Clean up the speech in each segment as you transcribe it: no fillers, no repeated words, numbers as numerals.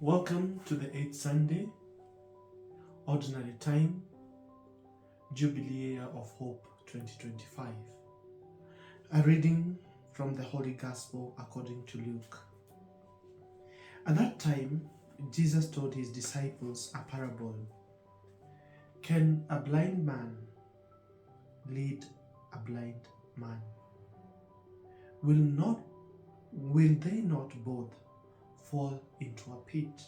Welcome to the 8th Sunday, Ordinary Time, Jubilee Year of Hope 2025. A reading from the Holy Gospel according to Luke. At that time, Jesus told his disciples a parable. Can a blind man lead a blind man? Will they not both fall into a pit?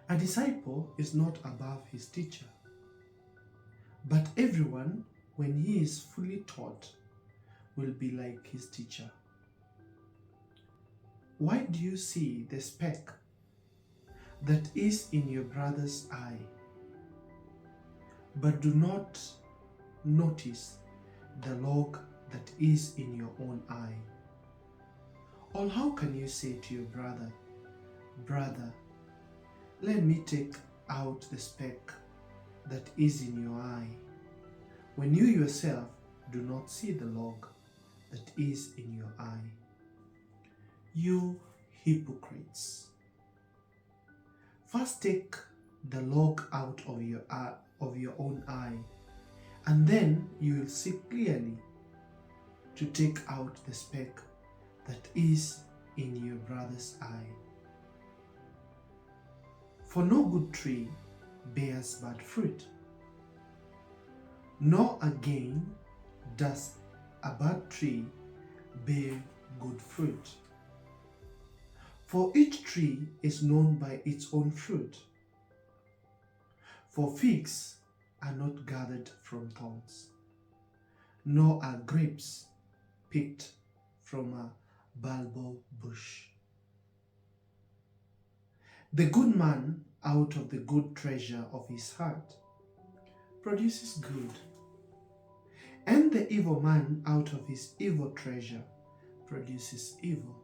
A disciple is not above his teacher, but everyone, when he is fully taught, will be like his teacher. Why do you see the speck that is in your brother's eye, but do not notice the log that is in your own eye? Or how can you say to your brother, "Brother, let me take out the speck that is in your eye," when you yourself do not see the log that is in your eye? You hypocrites! First take the log out of your own eye, and then you will see clearly to take out the speck that is in your brother's eye. For no good tree bears bad fruit, nor again does a bad tree bear good fruit. For each tree is known by its own fruit. For figs are not gathered from thorns, nor are grapes picked from a bulbul bush. The good man out of the good treasure of his heart produces good, and the evil man out of his evil treasure produces evil.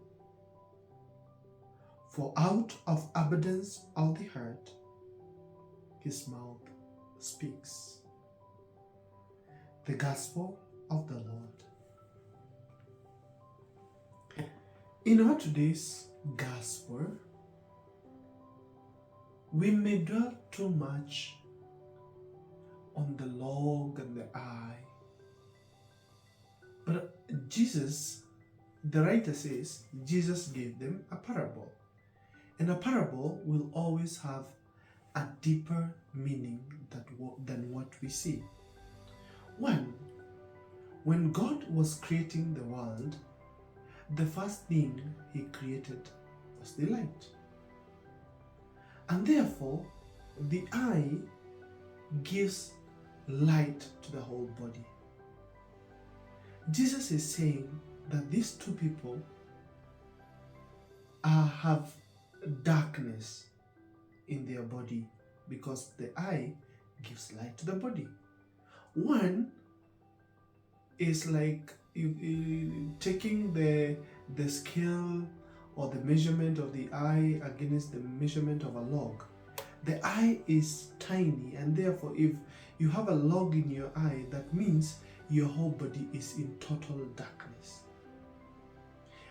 For out of abundance of the heart his mouth speaks. The Gospel of the Lord. In our today's Gospel, we may dwell too much on the log and the eye. But Jesus, the writer says, Jesus gave them a parable. And a parable will always have a deeper meaning than what we see. One, when God was creating the world, the first thing he created was the light. And therefore, the eye gives light to the whole body. Jesus is saying that these two people have darkness in their body because the eye gives light to the body. One is like you taking the scale or the measurement of the eye against the measurement of a log. The eye is tiny, and therefore if you have a log in your eye, that means your whole body is in total darkness.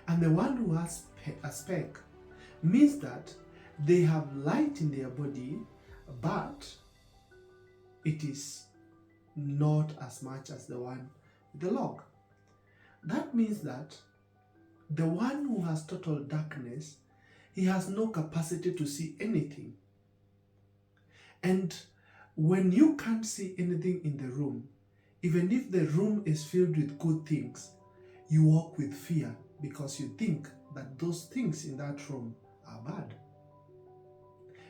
And the one who has a speck means that they have light in their body, but it is not as much as the one with the log. That means that the one who has total darkness, he has no capacity to see anything. And when you can't see anything in the room, even if the room is filled with good things, you walk with fear because you think that those things in that room are bad.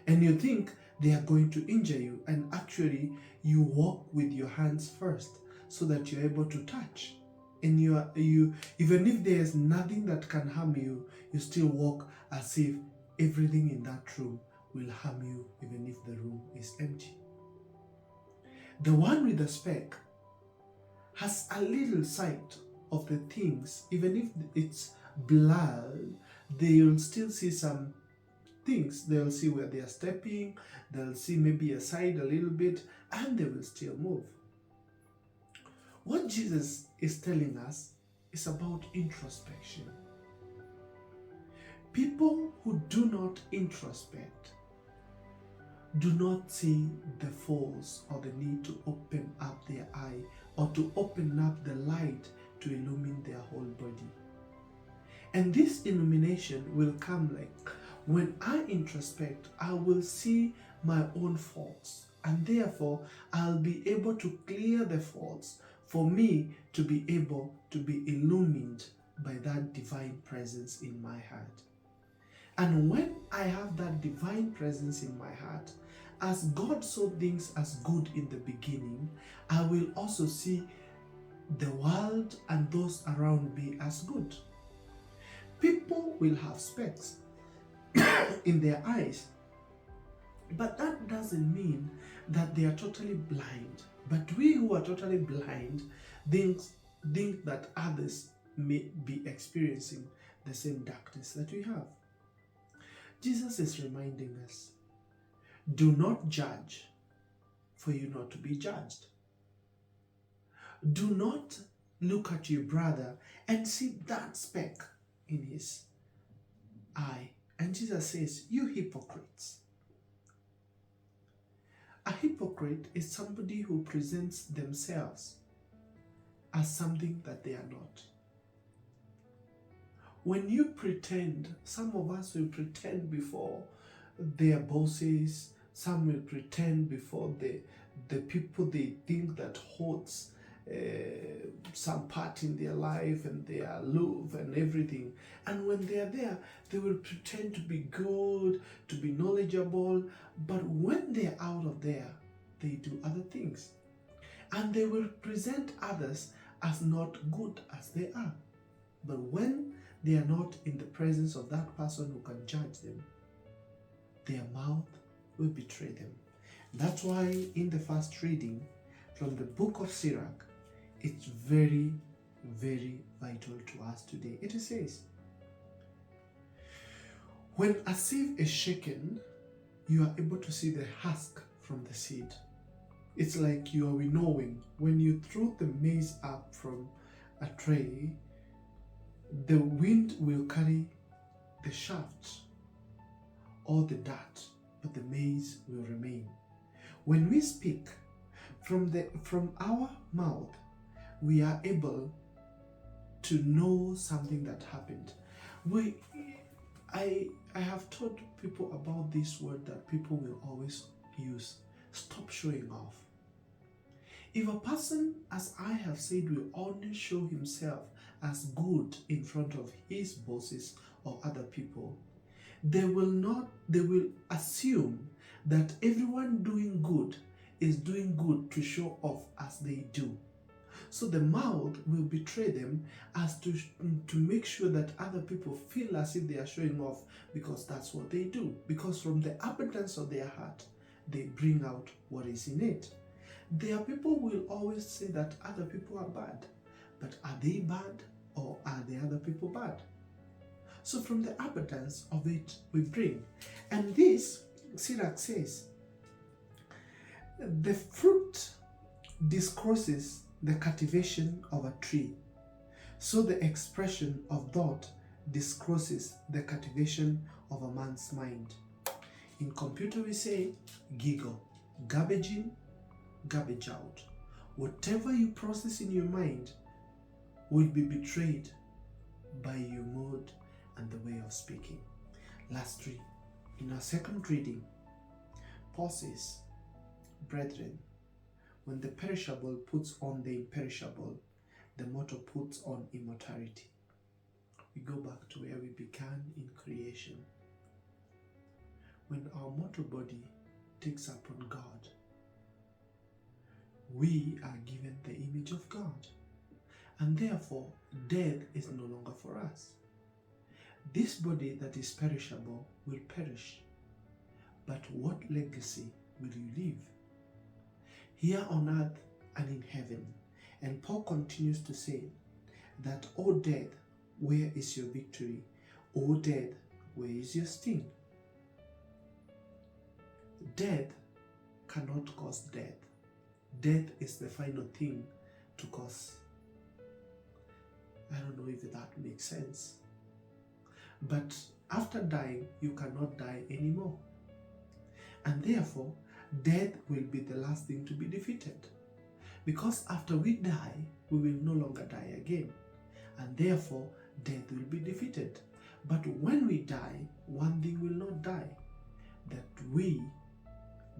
And you think they are going to injure you, and actually you walk with your hands first so that you're able to touch. And you even if there's nothing that can harm you, you still walk as if everything in that room will harm you, even if the room is empty. The one with the speck has a little sight of the things. Even if it's blurred, they'll still see some things. They'll see where they are stepping, they'll see maybe a side a little bit, and they will still move. What Jesus is telling us is about introspection. People who do not introspect do not see the faults or the need to open up their eye or to open up the light to illumine their whole body. And this illumination will come like when I introspect, I will see my own faults, and therefore I'll be able to clear the faults for me to be able to be illumined by that divine presence in my heart. And when I have that divine presence in my heart, as God saw things as good in the beginning, I will also see the world and those around me as good. People will have specks in their eyes, but that doesn't mean that they are totally blind. But we who are totally blind think that others may be experiencing the same darkness that we have. Jesus is reminding us, do not judge for you not to be judged. Do not look at your brother and see that speck in his eye. And Jesus says, you hypocrites. A hypocrite is somebody who presents themselves as something that they are not. When you pretend, some of us will pretend before their bosses, some will pretend before the people they think that holds some part in their life, and they are aloof and everything. And when they are there, they will pretend to be good, to be knowledgeable, but when they are out of there, they do other things. And they will present others as not good as they are. But when they are not in the presence of that person who can judge them, their mouth will betray them. That's why in the first reading from the book of Sirach, it's very, very vital to us today. It says, when a sieve is shaken, you are able to see the husk from the seed. It's like you are winnowing. When you throw the maize up from a tray, the wind will carry the shaft or the dart, but the maize will remain. When we speak from our mouth, we are able to know something that happened. I have told people about this word that people will always use: stop showing off. If a person, as I have said, will only show himself as good in front of his bosses or other people, they will assume that everyone doing good is doing good to show off as they do. So the mouth will betray them as to make sure that other people feel as if they are showing off, because that's what they do. Because from the abundance of their heart, they bring out what is in it. There are people who will always say that other people are bad. But are they bad, or are the other people bad? So from the abundance of it we bring. And this, Sirach says, the fruit discourses the cultivation of a tree. So the expression of thought discourses the cultivation of a man's mind. In computer we say giggle, garbage in, garbage out. Whatever you process in your mind will be betrayed by your mood and the way of speaking. Lastly, in our second reading, Paul says, brethren, when the perishable puts on the imperishable, the mortal puts on immortality. We go back to where we began in creation. When our mortal body takes upon God, we are given the image of God, and therefore death is no longer for us. This body that is perishable will perish, but what legacy will you leave? Here on earth and in heaven. And Paul continues to say that, O death, where is your victory? O death, where is your sting? Death cannot cause death. Death is the final thing to cause. I don't know if that makes sense. But After dying, you cannot die anymore. And therefore, death will be the last thing to be defeated. Because after we die, we will no longer die again. And therefore, death will be defeated. But when we die, one thing will not die, that we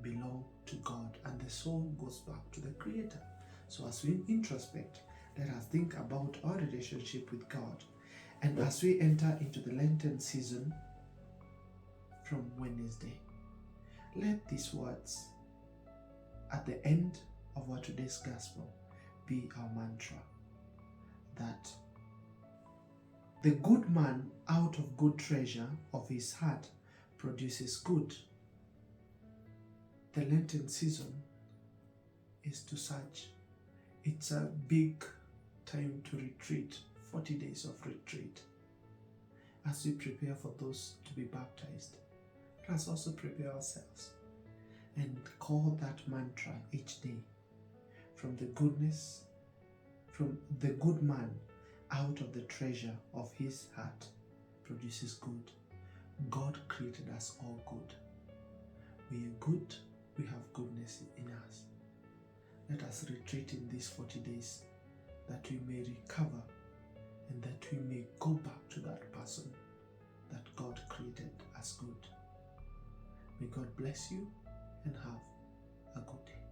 belong to God and the soul goes back to the Creator. So as we introspect, let us think about our relationship with God. And as we enter into the Lenten season from Wednesday, let these words at the end of our today's gospel be our mantra, that the good man out of good treasure of his heart produces good. The Lenten season is to search. It's a big time to retreat, 40 days of retreat. As we prepare for those to be baptized, let us also prepare ourselves and call that mantra each day. From the goodness, from the good man out of the treasure of his heart produces good. God created us all good. We are good, we have goodness in us. Let us retreat in these 40 days that we may recover and that we may go back to that person that God created as good. May God bless you and have a good day.